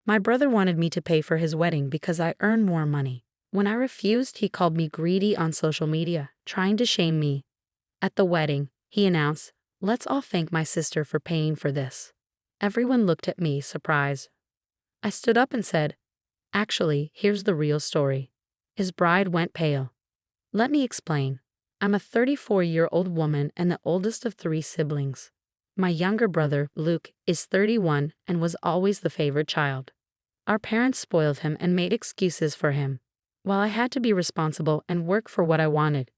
My brother wanted me to pay for his wedding because I earned more money. When I refused, he called me greedy on social media, trying to shame me. At the wedding, he announced, "Let's all thank my sister for paying for this." Everyone looked at me, surprised. I stood up and said, "Actually, here's the real story." His bride went pale. Let me explain. I'm a 34-year-old woman and the oldest of 3 siblings. My younger brother, Luke, is 31 and was always the favorite child. Our parents spoiled him and made excuses for him, while I had to be responsible and work for what I wanted.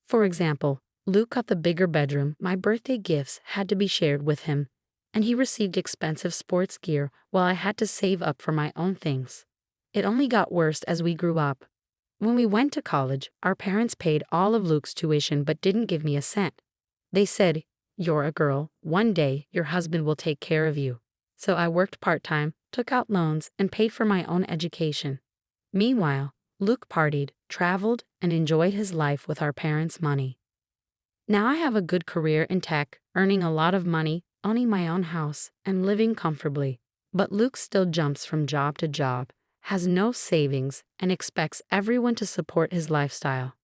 For example, Luke got the bigger bedroom, my birthday gifts had to be shared with him, and he received expensive sports gear while I had to save up for my own things. It only got worse as we grew up. When we went to college, our parents paid all of Luke's tuition but didn't give me a cent. They said, "You're a girl, one day your husband will take care of you." So I worked part-time, took out loans, and paid for my own education. Meanwhile, Luke partied, traveled, and enjoyed his life with our parents' money. Now I have a good career in tech, earning a lot of money, owning my own house, and living comfortably. But Luke still jumps from job to job, has no savings, and expects everyone to support his lifestyle.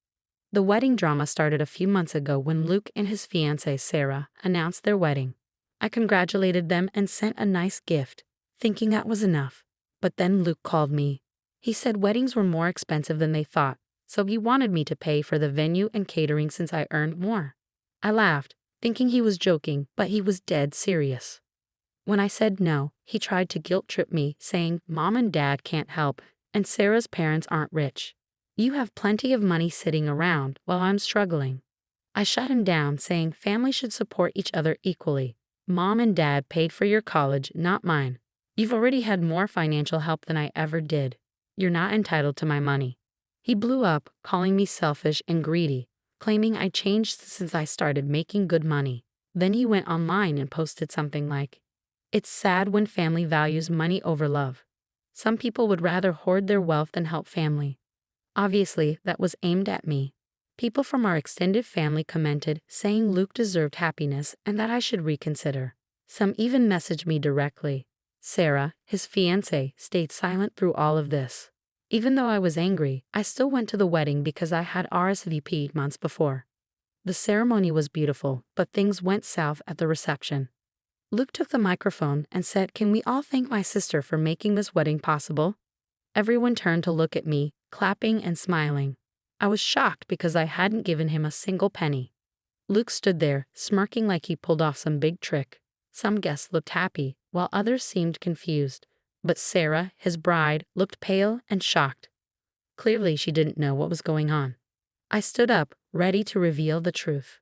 The wedding drama started a few months ago when Luke and his fiancée, Sarah, announced their wedding. I congratulated them and sent a nice gift, thinking that was enough. But then Luke called me. He said weddings were more expensive than they thought, so he wanted me to pay for the venue and catering since I earned more. I laughed, thinking he was joking, but he was dead serious. When I said no, he tried to guilt-trip me, saying Mom and Dad can't help, and Sarah's parents aren't rich. You have plenty of money sitting around while I'm struggling. I shut him down, saying family should support each other equally. Mom and Dad paid for your college, not mine. You've already had more financial help than I ever did. You're not entitled to my money. He blew up, calling me selfish and greedy, claiming I changed since I started making good money. Then he went online and posted something like, "It's sad when family values money over love. Some people would rather hoard their wealth than help family." Obviously, that was aimed at me. People from our extended family commented, saying Luke deserved happiness and that I should reconsider. Some even messaged me directly. Sarah, his fiancée, stayed silent through all of this. Even though I was angry, I still went to the wedding because I had RSVP'd months before. The ceremony was beautiful, but things went south at the reception. Luke took the microphone and said, "Can we all thank my sister for making this wedding possible?" Everyone turned to look at me, clapping and smiling. I was shocked because I hadn't given him a single penny. Luke stood there, smirking like he pulled off some big trick. Some guests looked happy, while others seemed confused. But Sarah, his bride, looked pale and shocked. Clearly, she didn't know what was going on. I stood up, ready to reveal the truth.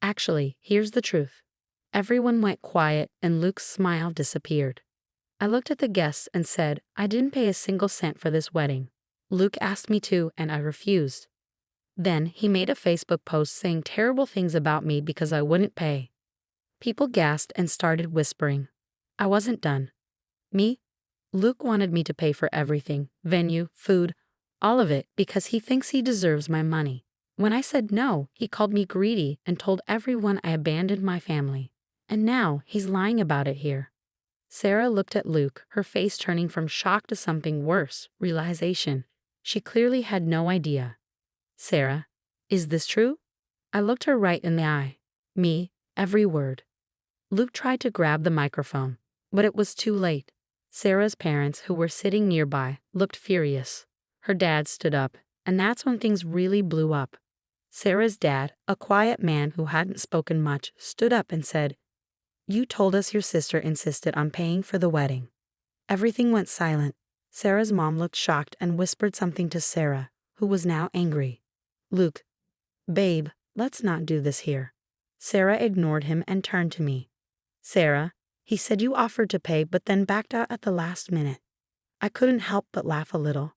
Actually, here's the truth. Everyone went quiet and Luke's smile disappeared. I looked at the guests and said, "I didn't pay a single cent for this wedding." Luke asked me to, and I refused. Then he made a Facebook post saying terrible things about me because I wouldn't pay. People gasped and started whispering. I wasn't done. Luke wanted me to pay for everything, venue, food, all of it, because he thinks he deserves my money. When I said no, he called me greedy and told everyone I abandoned my family. And now he's lying about it here. Sarah looked at Luke, her face turning from shock to something worse, realization. She clearly had no idea. "Sarah, is this true?" I looked her right in the eye. Every word. Luke tried to grab the microphone, but it was too late. Sarah's parents, who were sitting nearby, looked furious. Her dad stood up, and that's when things really blew up. Sarah's dad, a quiet man who hadn't spoken much, stood up and said, "You told us your sister insisted on paying for the wedding." Everything went silent. Sarah's mom looked shocked and whispered something to Sarah, who was now angry. Luke, "Babe, let's not do this here." Sarah ignored him and turned to me. "Sarah, he said you offered to pay but then backed out at the last minute." I couldn't help but laugh a little.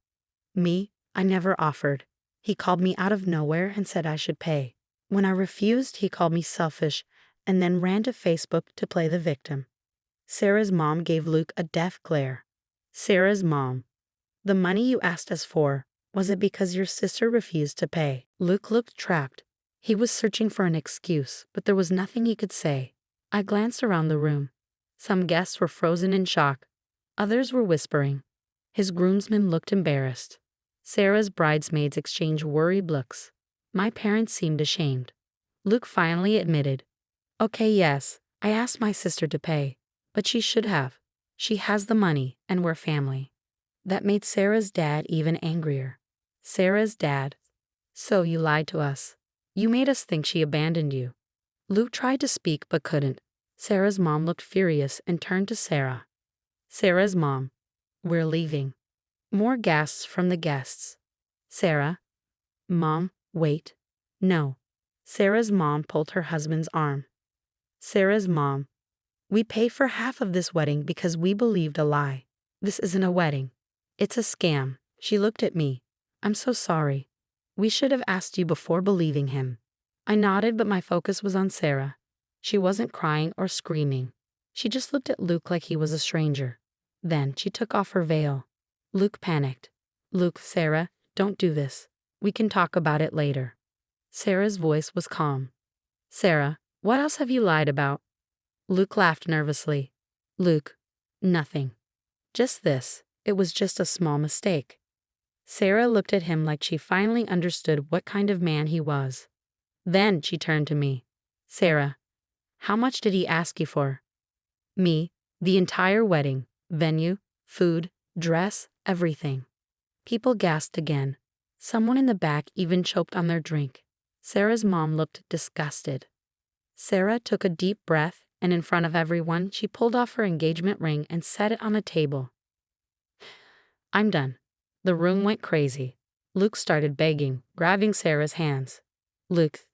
I never offered. He called me out of nowhere and said I should pay. When I refused, he called me selfish and then ran to Facebook to play the victim. Sarah's mom gave Luke a death glare. Sarah's mom. "The money you asked us for, was it because your sister refused to pay?" Luke looked trapped. He was searching for an excuse, but there was nothing he could say. I glanced around the room. Some guests were frozen in shock. Others were whispering. His groomsmen looked embarrassed. Sarah's bridesmaids exchanged worried looks. My parents seemed ashamed. Luke finally admitted, "Okay, yes, I asked my sister to pay, but she should have. She has the money, and we're family." That made Sarah's dad even angrier. Sarah's dad. "So you lied to us. You made us think she abandoned you." Luke tried to speak but couldn't. Sarah's mom looked furious and turned to Sarah. Sarah's mom. "We're leaving." More gasps from the guests. Sarah. "Mom, wait." "No." Sarah's mom pulled her husband's arm. Sarah's mom. "We pay for half of this wedding because we believed a lie. This isn't a wedding. It's a scam." She looked at me. "I'm so sorry. We should have asked you before believing him." I nodded, but my focus was on Sarah. She wasn't crying or screaming. She just looked at Luke like he was a stranger. Then she took off her veil. Luke panicked. "Luke, Sarah, don't do this. We can talk about it later." Sarah's voice was calm. "Sarah, what else have you lied about?" Luke laughed nervously. "Luke, nothing. Just this. It was just a small mistake." Sarah looked at him like she finally understood what kind of man he was. Then she turned to me. "Sarah, how much did he ask you for?" Me, the entire wedding, venue, food, dress, everything. People gasped again. Someone in the back even choked on their drink. Sarah's mom looked disgusted. Sarah took a deep breath, and in front of everyone, she pulled off her engagement ring and set it on a table. "I'm done." The room went crazy. Luke started begging, grabbing Sarah's hands. "Luke,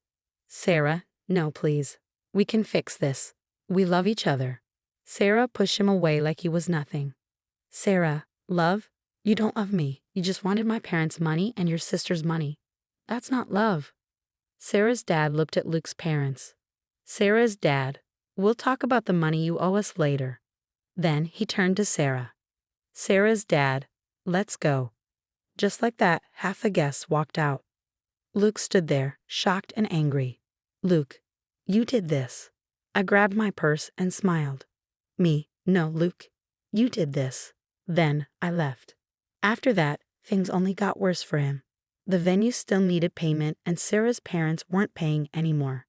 Sarah, no, please. We can fix this. We love each other." Sarah pushed him away like he was nothing. "Sarah, love? You don't love me. You just wanted my parents' money and your sister's money. That's not love." Sarah's dad looked at Luke's parents. Sarah's dad. "We'll talk about the money you owe us later." Then he turned to Sarah. Sarah's dad. "Let's go." Just like that, half the guests walked out. Luke stood there, shocked and angry. "Luke, you did this." I grabbed my purse and smiled. "Me? No, Luke. You did this." Then I left. After that, things only got worse for him. The venue still needed payment, and Sarah's parents weren't paying anymore.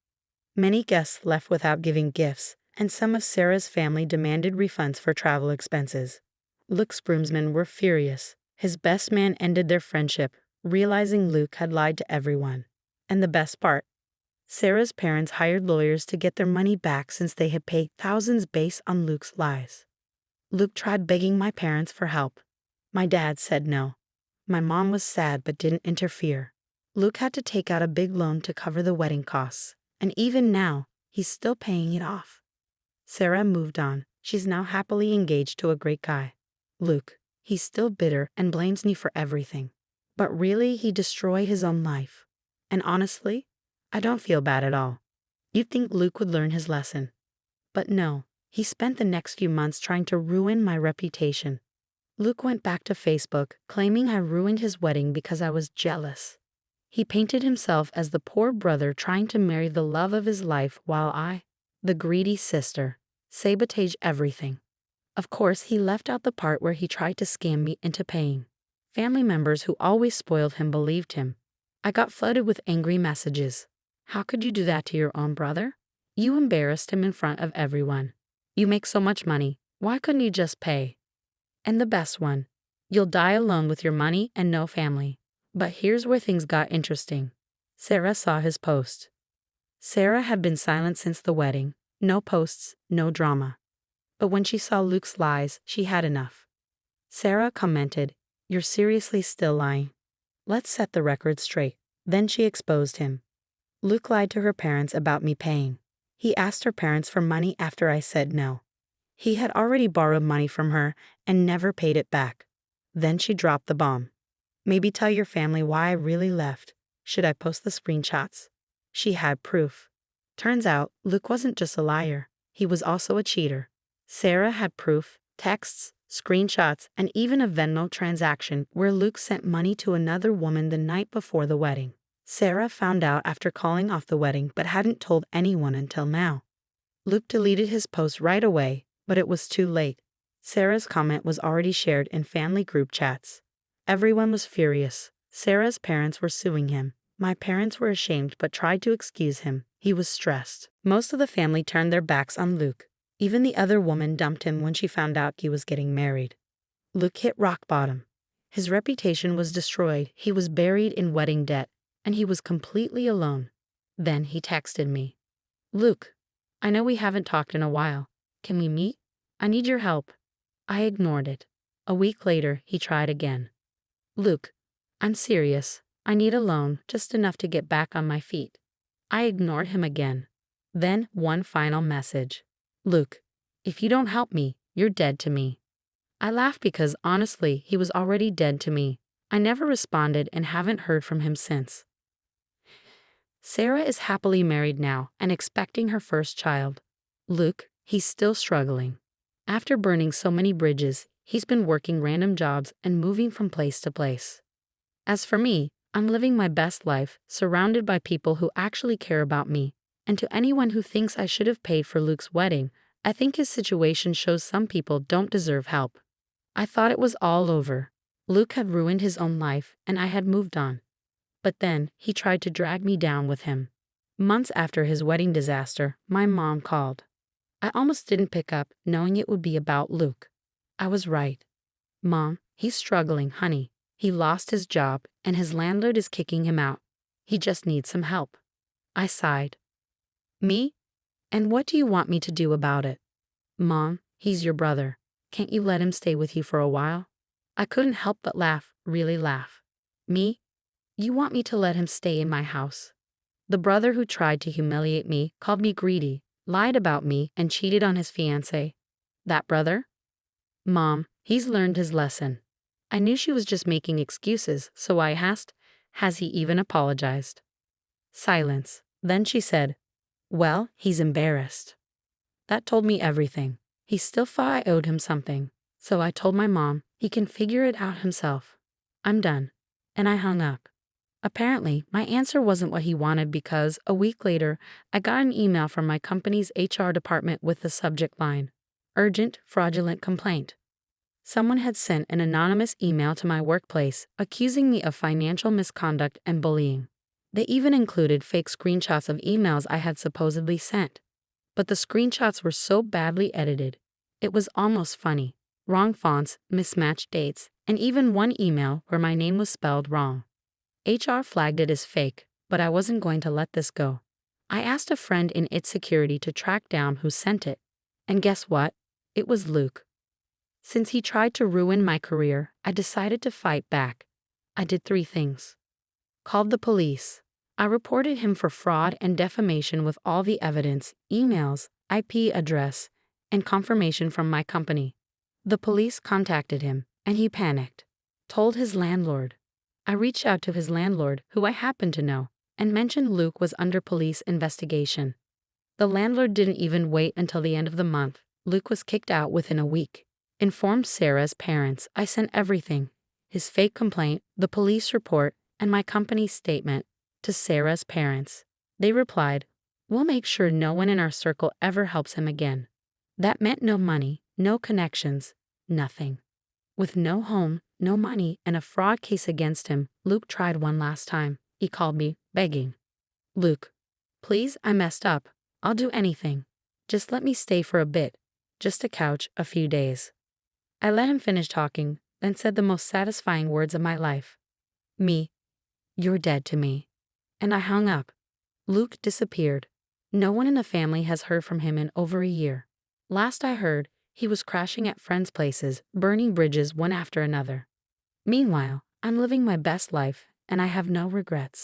Many guests left without giving gifts, and some of Sarah's family demanded refunds for travel expenses. Luke's groomsmen were furious. His best man ended their friendship, realizing Luke had lied to everyone. And the best part, Sarah's parents hired lawyers to get their money back since they had paid thousands based on Luke's lies. Luke tried begging my parents for help. My dad said no. My mom was sad but didn't interfere. Luke had to take out a big loan to cover the wedding costs, and even now, he's still paying it off. Sarah moved on. She's now happily engaged to a great guy. Luke, he's still bitter and blames me for everything. But really, he destroyed his own life. And honestly, I don't feel bad at all. You'd think Luke would learn his lesson. But no, he spent the next few months trying to ruin my reputation. Luke went back to Facebook, claiming I ruined his wedding because I was jealous. He painted himself as the poor brother trying to marry the love of his life while I, the greedy sister, sabotage everything. Of course, he left out the part where he tried to scam me into paying. Family members who always spoiled him believed him. I got flooded with angry messages. "How could you do that to your own brother? You embarrassed him in front of everyone. You make so much money. Why couldn't you just pay?" And the best one, "You'll die alone with your money and no family." But here's where things got interesting. Sarah saw his post. Sarah had been silent since the wedding. No posts, no drama. But when she saw Luke's lies, she had enough. Sarah commented, "You're seriously still lying. Let's set the record straight." Then she exposed him. Luke lied to her parents about me paying. He asked her parents for money after I said no. He had already borrowed money from her and never paid it back. Then she dropped the bomb. "Maybe tell your family why I really left. Should I post the screenshots?" She had proof. Turns out, Luke wasn't just a liar. He was also a cheater. Sarah had proof, texts, screenshots, and even a Venmo transaction where Luke sent money to another woman the night before the wedding. Sarah found out after calling off the wedding but hadn't told anyone until now. Luke deleted his post right away, But it was too late. Sarah's comment was already shared in family group chats. Everyone was furious. Sarah's parents were suing him. My parents were ashamed but tried to excuse him. He was stressed. Most of the family turned their backs on Luke. Even the other woman dumped him when she found out he was getting married. Luke hit rock bottom. His reputation was destroyed, he was buried in wedding debt, and he was completely alone. Then he texted me. "Luke, I know we haven't talked in a while. Can we meet? I need your help." I ignored it. A week later, he tried again. "Luke, I'm serious. I need a loan, just enough to get back on my feet." I ignored him again. Then one final message. "Luke, if you don't help me, you're dead to me." I laughed because honestly, he was already dead to me. I never responded and haven't heard from him since. Sarah is happily married now and expecting her first child. Luke, he's still struggling. After burning so many bridges, he's been working random jobs and moving from place to place. As for me, I'm living my best life, surrounded by people who actually care about me. And to anyone who thinks I should have paid for Luke's wedding, I think his situation shows some people don't deserve help. I thought it was all over. Luke had ruined his own life and I had moved on. But then, he tried to drag me down with him. Months after his wedding disaster, my mom called. I almost didn't pick up, knowing it would be about Luke. I was right. "Mom, he's struggling, honey. He lost his job and his landlord is kicking him out. He just needs some help." I sighed. "Me? And what do you want me to do about it?" "Mom, he's your brother. Can't you let him stay with you for a while?" I couldn't help but laugh, really laugh. "Me? You want me to let him stay in my house?" The brother who tried to humiliate me, called me greedy, lied about me, and cheated on his fiancée. That brother? "Mom, he's learned his lesson." I knew she was just making excuses, so I asked, "Has he even apologized?" Silence. Then she said, "Well, he's embarrassed." That told me everything. He still thought I owed him something. So I told my mom, he can figure it out himself. I'm done. And I hung up. Apparently, my answer wasn't what he wanted because, a week later, I got an email from my company's HR department with the subject line, "Urgent fraudulent complaint." Someone had sent an anonymous email to my workplace accusing me of financial misconduct and bullying. They even included fake screenshots of emails I had supposedly sent. But the screenshots were so badly edited, it was almost funny. Wrong fonts, mismatched dates, and even one email where my name was spelled wrong. HR flagged it as fake, but I wasn't going to let this go. I asked a friend in its security to track down who sent it. And guess what? It was Luke. Since he tried to ruin my career, I decided to fight back. I did 3 things. Called the police. I reported him for fraud and defamation with all the evidence, emails, IP address, and confirmation from my company. The police contacted him, and he panicked. Told his landlord. I reached out to his landlord, who I happened to know, and mentioned Luke was under police investigation. The landlord didn't even wait until the end of the month. Luke was kicked out within a week. Informed Sarah's parents, I sent everything, his fake complaint, the police report, and my company's statement, to Sarah's parents. They replied, "We'll make sure no one in our circle ever helps him again." That meant no money, no connections, nothing. With no home, no money, and a fraud case against him, Luke tried one last time. He called me, begging. "Luke, please, I messed up. I'll do anything. Just let me stay for a bit. Just a couch, a few days." I let him finish talking, then said the most satisfying words of my life. "Me, you're dead to me." And I hung up. Luke disappeared. No one in the family has heard from him in over a year. Last I heard, he was crashing at friends' places, burning bridges one after another. Meanwhile, I'm living my best life, and I have no regrets.